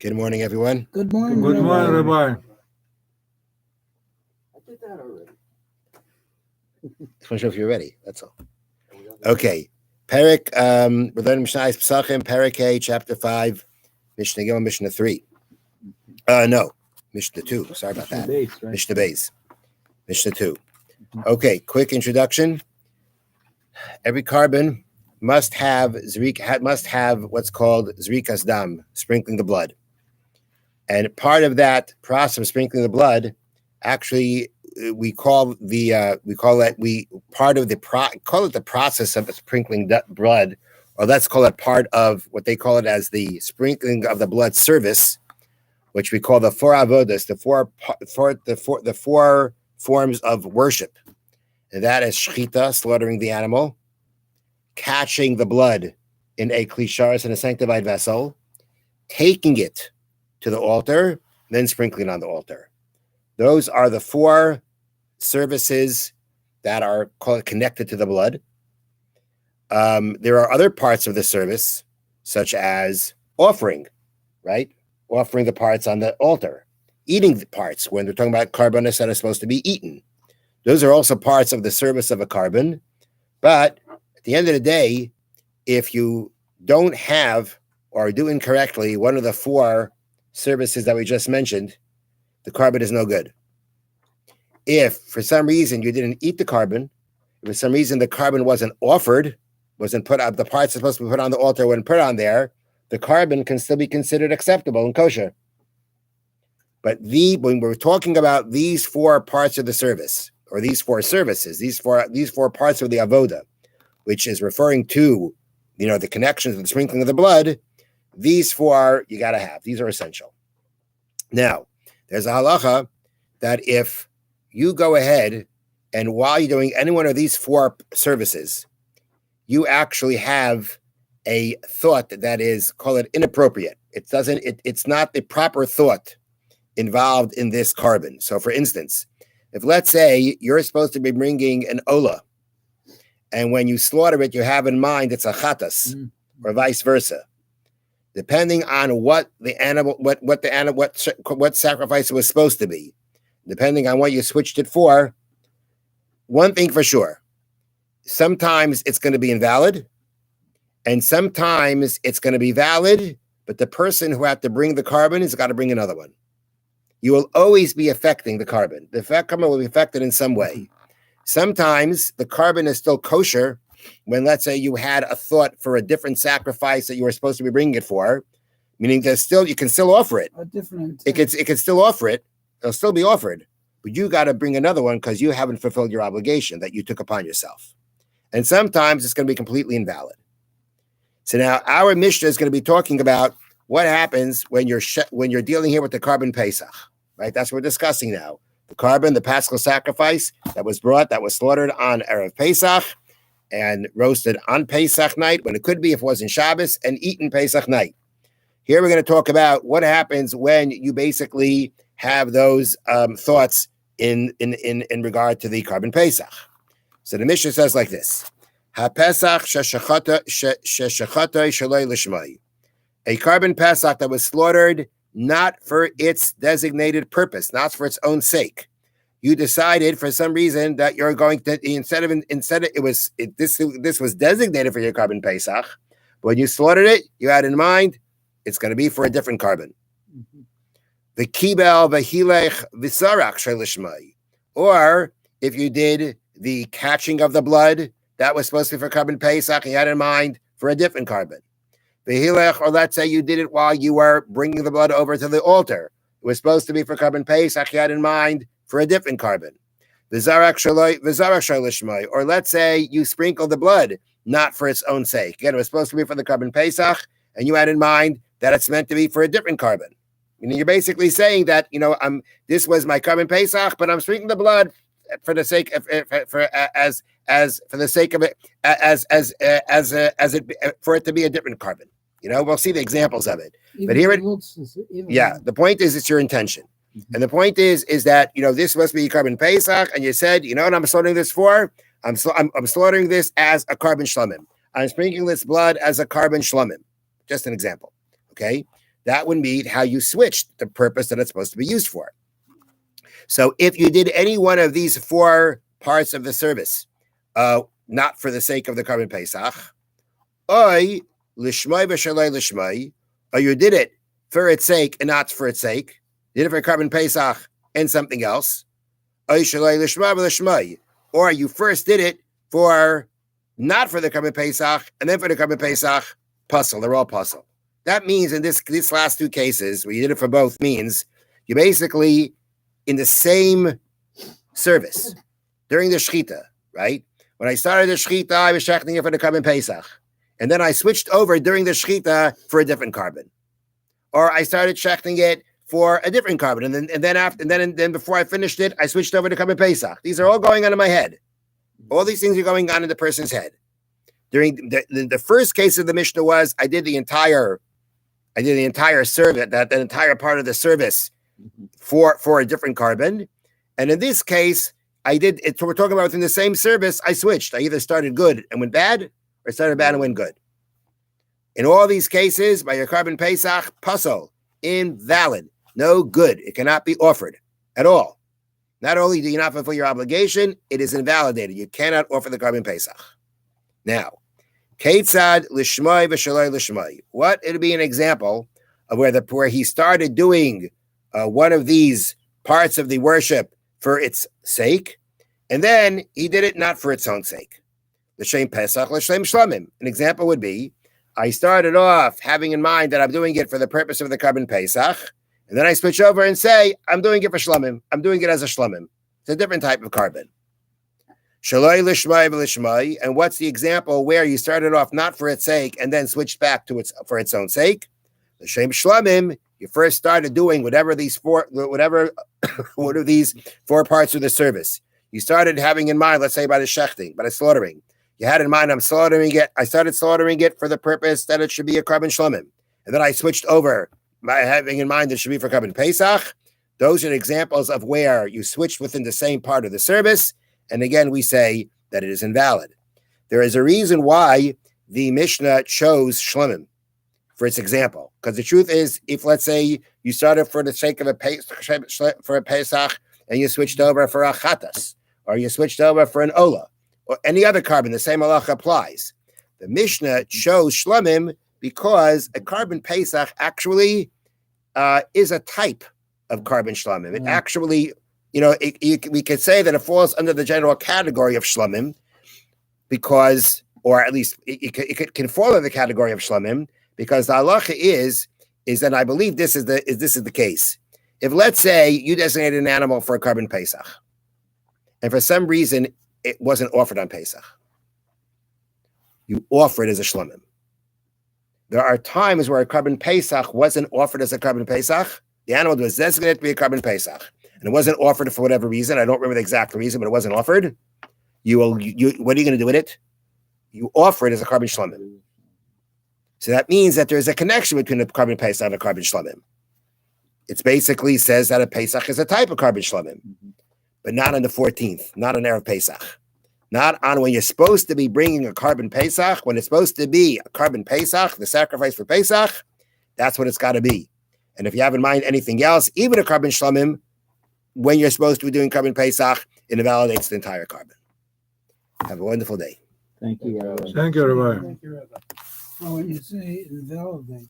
Good morning, everyone. Good morning, Good morning, Rabbi. I did that already. Just want to show if you're ready. That's all. Okay. Perik, we're learning Mishnah Pesachim, Perik A, chapter 5, Mishnah Gimel, Mishnah 3. No, Mishnah 2. Sorry about that. Base, right? Mishnah Beis. Mishnah 2. Okay, quick introduction. Every carbon must have what's called zrikas dam, sprinkling the blood. And part of that process of sprinkling the blood, actually, call it the process of sprinkling blood, or let's call it part of what they call it as the sprinkling of the blood service, which we call the four avodas, the four forms of worship, and that is shechita, slaughtering the animal, catching the blood in a klisharis, in a sanctified vessel, taking it to the altar, then sprinkling on the altar. Those are the four services that are connected to the blood. There are other parts of the service, such as offering, right? Offering the parts on the altar, eating the parts when they're talking about carbonates that are supposed to be eaten. Those are also parts of the service of a carbon. But at the end of the day, if you don't have or do incorrectly one of the four services that we just mentioned, the carbon is no good. If for some reason you didn't eat the carbon, if for some reason the carbon wasn't offered, wasn't put up, the parts supposed to be put on the altar weren't put on there, the carbon can still be considered acceptable and kosher. But when we're talking about these four parts of the service, or these four services, these four parts of the avoda, which is referring to, the connections of the sprinkling of the blood, these four you got to have. These are essential. Now, there's a halacha that if you go ahead and while you're doing any one of these four services, you actually have a thought that is, call it inappropriate. It's not the proper thought involved in this carbon. So for instance, if let's say you're supposed to be bringing an ola, and when you slaughter it, you have in mind it's a chatas, or vice versa. Depending on what sacrifice it was supposed to be, depending on what you switched it for, one thing for sure, sometimes it's going to be invalid, and sometimes it's going to be valid, but the person who had to bring the carbon has got to bring another one. You will always be affecting the carbon. The carbon will be affected in some way. Sometimes the carbon is still kosher when, let's say, you had a thought for a different sacrifice that you were supposed to be bringing it for, meaning you can still offer it. A different It can still offer it. It'll still be offered, but you got to bring another one because you haven't fulfilled your obligation that you took upon yourself. And sometimes it's going to be completely invalid. So now our Mishnah is going to be talking about what happens when you're dealing here with the carbon Pesach, right? That's what we're discussing now. The carbon, the Paschal sacrifice that was slaughtered on Erev Pesach and roasted on Pesach night, when it could be if it wasn't Shabbos, and eaten Pesach night. Here we're going to talk about what happens when you basically have those thoughts in regard to the carbon Pesach. So the Mishnah says like this: Ha-Pesach sheshachatoi shaloi lishmai. A carbon Pesach that was slaughtered not for its designated purpose, not for its own sake. You decided for some reason that you're going to this was designated for your carbon Pesach. But when you slaughtered it, you had in mind it's going to be for a different carbon. The kibel v'hilech v'sarach shalishmai. Or if you did the catching of the blood, that was supposed to be for carbon Pesach, you had in mind for a different carbon. V'hilech, or let's say you did it while you were bringing the blood over to the altar. It was supposed to be for carbon Pesach, you had in mind for a different carbon. V'zarach shalishmai. Or let's say you sprinkled the blood not for its own sake. Again, it was supposed to be for the carbon Pesach, and you had in mind that it's meant to be for a different carbon. You're basically saying that, this was my carbon Pesach, but I'm sprinkling the blood for the sake of for it to be a different carbon. We'll see the examples of it. But here the point is it's your intention. And the point is that, this must be carbon Pesach, and you said, what I'm slaughtering this for? I'm slaughtering this as a carbon shlamim. I'm sprinkling this blood as a carbon shlamim. Just an example. Okay. that would mean how you switched the purpose that it's supposed to be used for. So if you did any one of these four parts of the service, not for the sake of the Karban Pesach, or you did it for its sake and not for its sake, you did it for Karban Pesach and something else, or you first did it for not for the Karban Pesach and then for the Karban Pesach, puzzle. They're all puzzle. That means in these last two cases, where you did it for both, means you basically in the same service during the Shechita, right? When I started the Shechita, I was shechting it for the Karban Pesach. And then I switched over during the Shechita for a different carbon. Or I started shechting it for a different carbon. And then before I finished it, I switched over to Karban Pesach. These are all going on in my head. All these things are going on in the person's head. During the first case of the Mishnah was I did the entire service, that entire part of the service for a different carbon. And in this case, I did it. So we're talking about within the same service, I switched. I either started good and went bad, or started bad and went good. In all these cases, by your Karban Pesach, puzzle, invalid, no good. It cannot be offered at all. Not only do you not fulfill your obligation, it is invalidated. You cannot offer the Karban Pesach. Now, Ketzad lishmai v'shaloi lishmai. What it'll be an example of where he started doing one of these parts of the worship for its sake, and then he did it not for its own sake. L'shem Pesach, l'shem Shlamim. An example would be, I started off having in mind that I'm doing it for the purpose of the Karban Pesach, and then I switch over and say, I'm doing it for Shlamim. I'm doing it as a Shlamim. It's a different type of carbon. Shaloi l'shmai v'lishmai. And what's the example where you started off not for its sake and then switched back to for its own sake? L'shem Shlamim. You first started doing whatever one of these four parts of the service. You started having in mind, let's say by the shechting, by the slaughtering. You had in mind, I'm slaughtering it. I started slaughtering it for the purpose that it should be a Karban Shlamim. And then I switched over by having in mind that it should be for Karban Pesach. Those are examples of where you switched within the same part of the service. And again, we say that it is invalid. There is a reason why the Mishnah chose Shlamim for its example. Because the truth is, if let's say you started for the sake of a Pesach and you switched over for a Chatas, or you switched over for an Ola, or any other carbon, the same halacha applies. The Mishnah chose Shlamim because a Karban Pesach actually is a type of Karban Shlamim. It actually, we could say that it falls under the general category of Shlamim because, or at least it can fall in the category of Shlamim because the halacha is that I believe this is the case. If let's say you designated an animal for a Karban Pesach, and for some reason it wasn't offered on Pesach, you offer it as a Shlamim. There are times where a Karban Pesach wasn't offered as a Karban Pesach. The animal was designated to be a Karban Pesach, and it wasn't offered for whatever reason. I don't remember the exact reason, but it wasn't offered. What are you going to do with it? You offer it as a Karban Shlamim. So that means that there is a connection between a Karban Pesach and a Karban Shlamim. It basically says that a Pesach is a type of Karban Shlamim, but not on the 14th, not on Erev Pesach. Not on when you're supposed to be bringing a Karban Pesach, when it's supposed to be a Karban Pesach, the sacrifice for Pesach, that's what it's got to be. And if you have in mind anything else, even a Karban Shlamim, when you're supposed to be doing Karban Pesach, it invalidates the entire carbon. Have a wonderful day. Thank you, Rabbi. Thank you, Rabbi. Well, when you say invalidates,